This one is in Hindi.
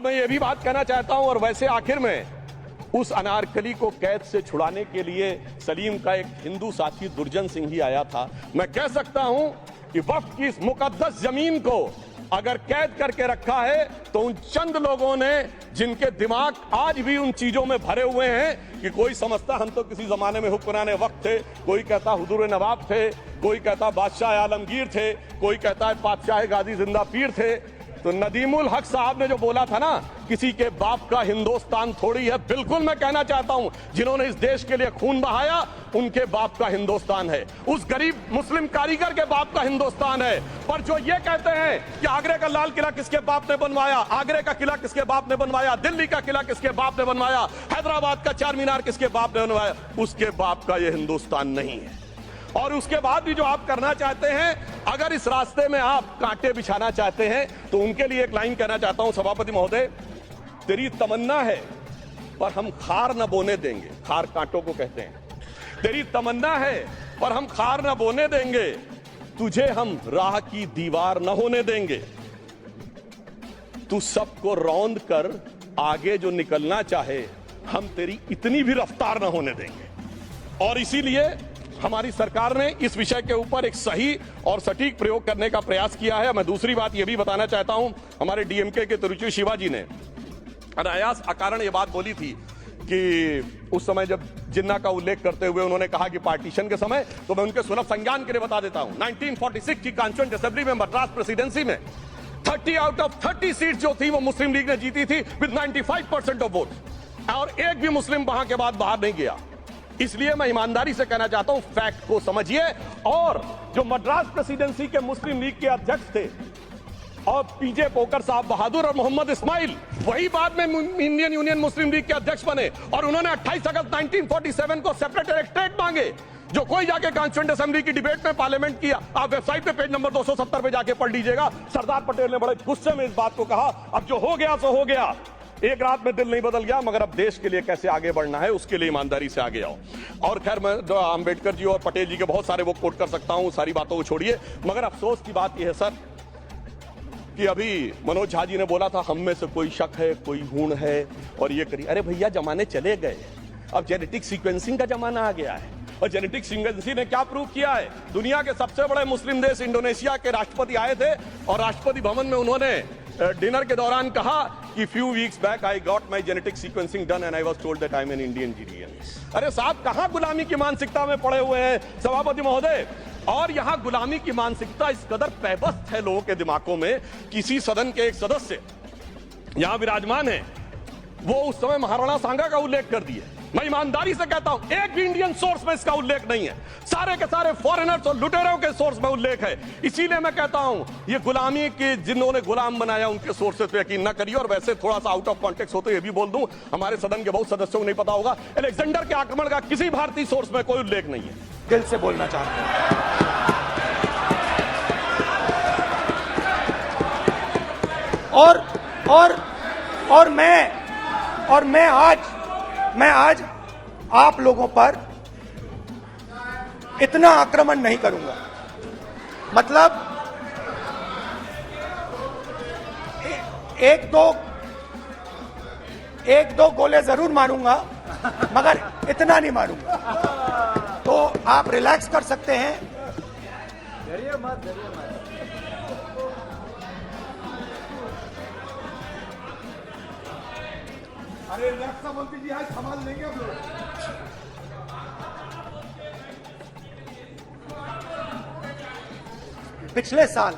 अब मैं ये भी बात कहना चाहता हूं, और वैसे आखिर में उस अनारकली को कैद से छुड़ाने के लिए सलीम का एक हिंदू साथी दुर्जन सिंह ही आया था। मैं कह सकता हूं कि वक्फ की इस मुकद्दस जमीन को अगर कैद करके रखा है तो उन चंद लोगों ने जिनके दिमाग आज भी उन चीजों में भरे हुए हैं कि कोई समझता हम तो किसी जमाने में हुक्मरान वक्त थे, कोई कहता हुजूर नवाब थे, कोई कहता बादशाह आलमगीर थे, कोई कहता है बादशाह गाजी जिंदा पीर थे। तो नदीमुल हक साहब ने जो बोला था ना, किसी के बाप का हिंदुस्तान थोड़ी है, बिल्कुल मैं कहना चाहता हूं जिन्होंने इस देश के लिए खून बहाया उनके बाप का हिंदुस्तान है, उस गरीब मुस्लिम कारीगर के बाप का हिंदुस्तान है। पर जो ये कहते हैं कि आगरे का लाल किला किसके बाप ने बनवाया, आगरे का किला किसके बाप ने बनवाया, दिल्ली का किला किसके बाप ने बनवाया, हैदराबाद का चार मीनार किसके बाप ने बनवाया, उसके बाप का यह हिंदुस्तान नहीं है। और उसके बाद भी जो आप करना चाहते हैं, अगर इस रास्ते में आप कांटे बिछाना चाहते हैं तो उनके लिए एक लाइन कहना चाहता हूं, सभापति महोदय, तेरी तमन्ना है पर हम खार न बोने देंगे, खार कांटों को कहते हैं, तेरी तमन्ना है पर हम खार न बोने देंगे, तुझे हम राह की दीवार न होने देंगे, तू सबको रौंद कर आगे जो निकलना चाहे हम तेरी इतनी भी रफ्तार न होने देंगे। और इसीलिए हमारी सरकार ने इस विषय के ऊपर एक सही और सटीक प्रयोग करने का प्रयास किया है। मैं दूसरी बात यह भी बताना चाहता हूं, हमारे डीएमके के तिरुचि शिवाजी ने अनायास अकारण यह बात बोली थी कि उस समय जब जिन्ना का उल्लेख करते हुए उन्होंने कहा कि पार्टीशन के समय, तो मैं उनके सुलभ संज्ञान के लिए बता देता हूं, 1946 की कॉन्स्टिट्यूएंट असेंबली में मद्रास प्रेसिडेंसी में 30 आउट ऑफ 30 सीट जो थी वो मुस्लिम लीग ने जीती थी विद 95% ऑफ वोट, और एक भी मुस्लिम वहां के बाद बाहर नहीं गया। इसलिए मैं ईमानदारी से कहना चाहता हूं, फैक्ट को समझिए। और जो मद्रास प्रेसिडेंसी के मुस्लिम लीग के अध्यक्ष थे और पीजे पोकर साहब बहादुर और मोहम्मद इस्माइल, वही बाद में इंडियन यूनियन मुस्लिम लीग के अध्यक्ष बने, और उन्होंने 28 अगस्त 1947 को सेपरेट इलेक्टोरेट मांगे, जो कोई जाके कॉन्स्टिट्यूएंट असेंबली की डिबेट में पार्लियामेंट किया। आप वेबसाइट पे पेज नंबर 270 पे जाके पढ़ लीजिएगा। सरदार पटेल ने बड़े गुस्से में इस बात को कहा, अब जो हो गया सो हो गया, एक रात में दिल नहीं बदल गया, मगर अब देश के लिए कैसे आगे बढ़ना है उसके लिए ईमानदारी से आगे आओ। और खैर मैं अंबेडकर जी और पटेल जी के बहुत सारे वो कोट कर सकता हूं, सारी बातों को छोड़िए, मगर अफसोस की बात यह है सर कि अभी मनोज झा जी ने बोला था हम में से कोई शक है, कोई गुण है और ये करिए। अरे भैया जमाने चले गए, अब जेनेटिक सीक्वेंसिंग का जमाना आ गया है, और जेनेटिक सीक्वेंसिंग ने क्या प्रूव किया है, दुनिया के सबसे बड़े मुस्लिम देश इंडोनेशिया के राष्ट्रपति आए थे और राष्ट्रपति भवन में उन्होंने डिनर के दौरान कहा कि few weeks back I got my genetic sequencing done and I was told that I'm an Indian GDN। अरे साहब कहां गुलामी की मानसिकता में पड़े हुए हैं सभापति महोदय। और यहां गुलामी की मानसिकता इस कदर पैबस्त है लोगों के दिमागों में, किसी सदन के एक सदस्य यहां विराजमान है, वो उस समय महाराणा सांगा का उल्लेख कर दिए। मैं ईमानदारी से कहता हूं एक भी इंडियन सोर्स में इसका उल्लेख नहीं है, सारे के सारे फॉरेनर्स और लुटेरों के सोर्स में उल्लेख है। इसीलिए मैं कहता हूं ये गुलामी के जिन्होंने गुलाम बनाया उनके सोर्सेस पे यकीन न करिए। और वैसे थोड़ा सा आउट ऑफ कॉन्टेक्स्ट हो तो ये भी बोल दूं, हमारे सदन के बहुत सदस्यों को नहीं पता होगा, अलेक्जेंडर के आक्रमण का किसी भारतीय सोर्स में कोई उल्लेख नहीं है। दिल से बोलना चाहता हूं। और मैं आज आप लोगों पर इतना आक्रमण नहीं करूंगा, मतलब एक दो गोले जरूर मारूंगा मगर इतना नहीं मारूंगा, तो आप रिलैक्स कर सकते हैं। डरिए मत। अरे रक्षा मंत्री जी आज संभाल लेंगे आप लोग। पिछले साल